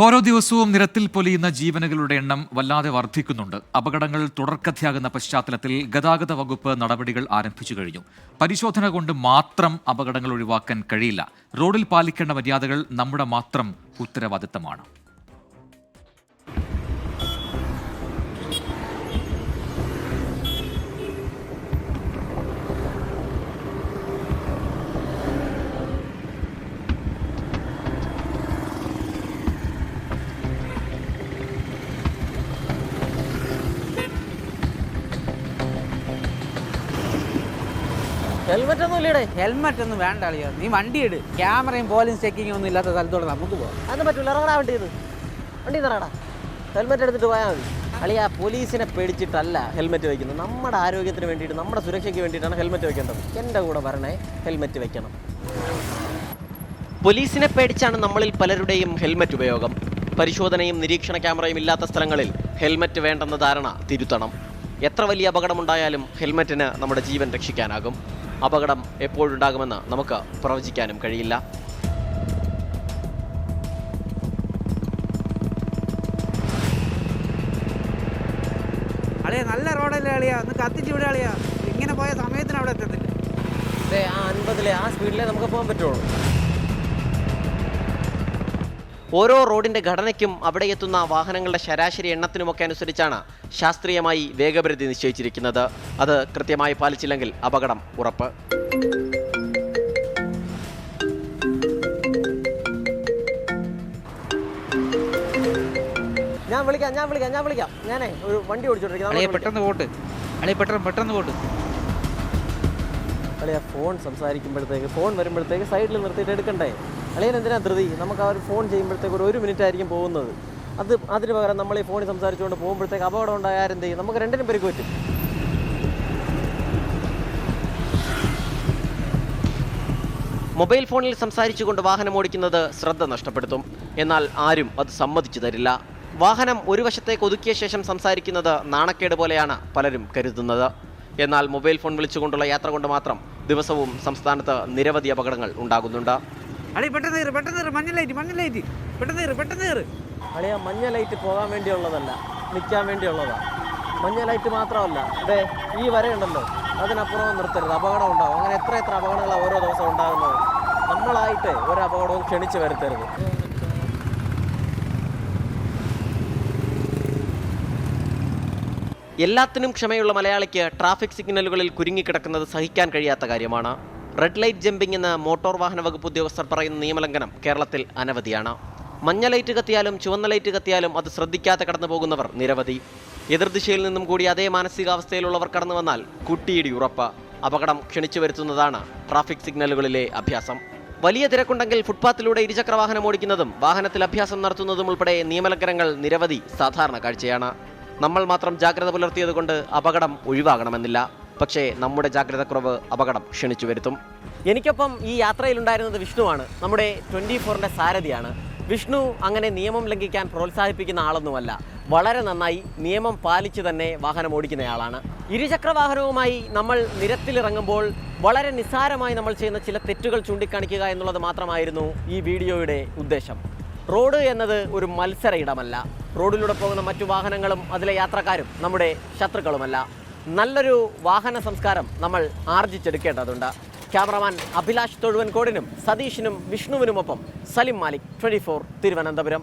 ഓരോ ദിവസവും നിരത്തിൽ പൊലിയുന്ന ജീവനുകളുടെ എണ്ണം വല്ലാതെ വർദ്ധിക്കുന്നുണ്ട്. അപകടങ്ങൾ തുടർക്കഥയാകുന്ന പശ്ചാത്തലത്തിൽ ഗതാഗത വകുപ്പ് നടപടികൾ ആരംഭിച്ചു കഴിഞ്ഞു. പരിശോധന കൊണ്ട് മാത്രം അപകടങ്ങൾ ഒഴിവാക്കാൻ കഴിയില്ല. റോഡിൽ പാലിക്കേണ്ട മര്യാദകൾ നമ്മുടെ മാത്രം ഉത്തരവാദിത്തമാണ്. ഹെൽമെറ്റ് ഒന്നും ഇല്ലേ? ഹെൽമെറ്റ് ഒന്നും വേണ്ട അളിയാ. നീ വണ്ടി ഇട്. ക്യാമറയും പോലീസ് ചെക്കിങ്ങും ഒന്നും ഇല്ലാത്ത സ്ഥലത്തോടെ നമുക്ക് പോകാം. അതൊന്നും പറ്റൂല. ഇറങ്ങടാ വണ്ടി നിറടാ. ഹെൽമെറ്റ് എടുത്തിട്ട് പോയാൽ മതി. അളിയാ, പോലീസിനെ പേടിച്ചിട്ടല്ല ഹെൽമെറ്റ് വയ്ക്കുന്നത്. നമ്മുടെ ആരോഗ്യത്തിന് വേണ്ടിയിട്ട്, നമ്മുടെ സുരക്ഷയ്ക്ക് വേണ്ടിയിട്ടാണ് ഹെൽമെറ്റ് വയ്ക്കേണ്ടത്. എൻ്റെ കൂടെ പറഞ്ഞേ, ഹെൽമെറ്റ് വയ്ക്കണം. പോലീസിനെ പേടിച്ചാണ് നമ്മളിൽ പലരുടെയും ഹെൽമെറ്റ് ഉപയോഗം. പരിശോധനയും നിരീക്ഷണ ക്യാമറയും ഇല്ലാത്ത സ്ഥലങ്ങളിൽ ഹെൽമെറ്റ് വേണ്ടെന്ന ധാരണ തിരുത്തണം. എത്ര വലിയ അപകടമുണ്ടായാലും ഹെൽമെറ്റിന് നമ്മുടെ ജീവൻ രക്ഷിക്കാനാകും. അപകടം എപ്പോഴുണ്ടാകുമെന്ന് നമുക്ക് പ്രവചിക്കാനും കഴിയില്ല. അളിയാ, നല്ല റോഡല്ലേ അളിയാ, ഒന്ന് കത്തിച്ച് വിടുക അളിയാ. ഇങ്ങനെ പോയ സമയത്തിന് അവിടെ എത്തത്തില്ല. ആ 50 ആ സ്പീഡിലേ നമുക്ക് പോകാൻ പറ്റുള്ളൂ. ഓരോ റോഡിൻ്റെ ഘടനയ്ക്കും അവിടെ എത്തുന്ന വാഹനങ്ങളുടെ ശരാശരി എണ്ണത്തിനുമൊക്കെ അനുസരിച്ചാണ് ശാസ്ത്രീയമായി വേഗപരിധി നിശ്ചയിച്ചിരിക്കുന്നത്. അത് കൃത്യമായി പാലിച്ചില്ലെങ്കിൽ അപകടം ഉറപ്പ്. ഞാൻ വിളിക്കാം. ഞാനേ ഒരു വണ്ടി ഓടിച്ചോണ്ടിരിക്കുന്നത്. പെട്ടെന്ന് പോട്ട്. അളിയ, ഫോൺ സംസാരിക്കുമ്പോഴത്തേക്ക്, ഫോൺ വരുമ്പോഴത്തേക്ക് സൈഡിൽ നിർത്തിയിട്ട് എടുക്കണ്ടേ? അളിയൻ എന്തിനാ ധൃതി? നമുക്ക് ആ ഒരു ഫോൺ ചെയ്യുമ്പോഴത്തേക്ക് ഒരു മിനിറ്റ് ആയിരിക്കും പോകുന്നത്. അതിന് പകരം നമ്മൾ ഈ ഫോണിൽ സംസാരിച്ചുകൊണ്ട് പോകുമ്പോഴത്തേക്ക് അപകടം ഉണ്ടായാൽ എന്ത് ചെയ്യും? നമുക്ക് രണ്ടിനും പരിക്ക് പറ്റും. മൊബൈൽ ഫോണിൽ സംസാരിച്ചുകൊണ്ട് വാഹനം ഓടിക്കുന്നത് ശ്രദ്ധ നഷ്ടപ്പെടുത്തും. എന്നാൽ ആരും അത് സമ്മതിച്ചു തരില്ല. വാഹനം ഒരു വശത്തേക്ക് ഒതുക്കിയ ശേഷം സംസാരിക്കുന്നത് നാണക്കേട് പോലെയാണ് പലരും കരുതുന്നത്. എന്നാൽ മൊബൈൽ ഫോൺ വിളിച്ചുകൊണ്ടുള്ള യാത്ര കൊണ്ട് മാത്രം ദിവസവും സംസ്ഥാനത്ത് നിരവധി അപകടങ്ങൾ ഉണ്ടാകുന്നുണ്ട്. അളിയ, മഞ്ഞ ലൈറ്റ് പോകാൻ വേണ്ടിയുള്ളതല്ല, നിൽക്കാൻ വേണ്ടിയുള്ളതാണ്. മഞ്ഞ ലൈറ്റ് മാത്രമല്ല, അതെ ഈ വരയുണ്ടല്ലോ, അതിനപ്പുറം നിർത്തരുത്. അപകടം ഉണ്ടാവും. അങ്ങനെ എത്ര അപകടങ്ങളാണ് ഓരോ ദിവസം ഉണ്ടാകുന്നത്. നമ്മളായിട്ട് ഒരു അപകടവും ക്ഷണിച്ചു വരുത്തരുത്. എല്ലാത്തിനും ക്ഷമയുള്ള മലയാളിക്ക് ട്രാഫിക് സിഗ്നലുകളിൽ കുരുങ്ങിക്കിടക്കുന്നത് സഹിക്കാൻ കഴിയാത്ത കാര്യമാണ്. റെഡ് ലൈറ്റ് ജമ്പിംഗ് എന്ന് മോട്ടോർ വാഹന വകുപ്പ് ഉദ്യോഗസ്ഥർ പറയുന്ന നിയമലംഘനം കേരളത്തിൽ അനവധിയാണ്. മഞ്ഞ ലൈറ്റ് കത്തിയാലും ചുവന്ന ലൈറ്റ് കത്തിയാലും അത് ശ്രദ്ധിക്കാതെ കടന്നു പോകുന്നവർ നിരവധി. എതിർദിശയിൽ നിന്നും കൂടി അതേ മാനസികാവസ്ഥയിലുള്ളവർ കടന്നു വന്നാൽ കുട്ടിയിടി ഉറപ്പ്. അപകടം ക്ഷണിച്ചു വരുത്തുന്നതാണ് ട്രാഫിക് സിഗ്നലുകളിലെ അഭ്യാസം. വലിയ തിരക്കുണ്ടെങ്കിൽ ഫുട്പാത്തിലൂടെ ഇരുചക്ര വാഹനം ഓടിക്കുന്നതും വാഹനത്തിൽ അഭ്യാസം നടത്തുന്നതും ഉൾപ്പെടെ നിയമലംഘനങ്ങൾ നിരവധി സാധാരണ കാഴ്ചയാണ്. നമ്മൾ മാത്രം ജാഗ്രത പുലർത്തിയത് കൊണ്ട് അപകടം ഒഴിവാകണമെന്നില്ല. പക്ഷേ നമ്മുടെ ജാഗ്രതക്കുറവ് അപകടം ക്ഷണിച്ചു വരുത്തും. എനിക്കൊപ്പം ഈ യാത്രയിലുണ്ടായിരുന്നത് വിഷ്ണുവാണ്. നമ്മുടെ 24ന്റെ സാരഥിയാണ്. വിഷ്ണു അങ്ങനെ നിയമം ലംഘിക്കാൻ പ്രോത്സാഹിപ്പിക്കുന്ന ആളൊന്നുമല്ല. വളരെ നന്നായി നിയമം പാലിച്ച് തന്നെ വാഹനം ഓടിക്കുന്നയാളാണ്. ഇരുചക്ര വാഹനവുമായി നമ്മൾ നിരത്തിലിറങ്ങുമ്പോൾ വളരെ നിസ്സാരമായി നമ്മൾ ചെയ്യുന്ന ചില തെറ്റുകൾ ചൂണ്ടിക്കാണിക്കുക എന്നുള്ളത് മാത്രമായിരുന്നു ഈ വീഡിയോയുടെ ഉദ്ദേശം. റോഡ് എന്നത് ഒരു മത്സര ഇടമല്ല. റോഡിലൂടെ പോകുന്ന മറ്റു വാഹനങ്ങളും അതിലെ യാത്രക്കാരും നമ്മുടെ ശത്രുക്കളുമല്ല. നല്ലൊരു വാഹന സംസ്കാരം നമ്മൾ ആർജിച്ചെടുക്കേണ്ടതുണ്ട്. ക്യാമറമാൻ അഭിലാഷ് തൊഴുവൻകോടിനും സതീഷിനും വിഷ്ണുവിനുമൊപ്പം സലിം മാലിക്, 24 തിരുവനന്തപുരം.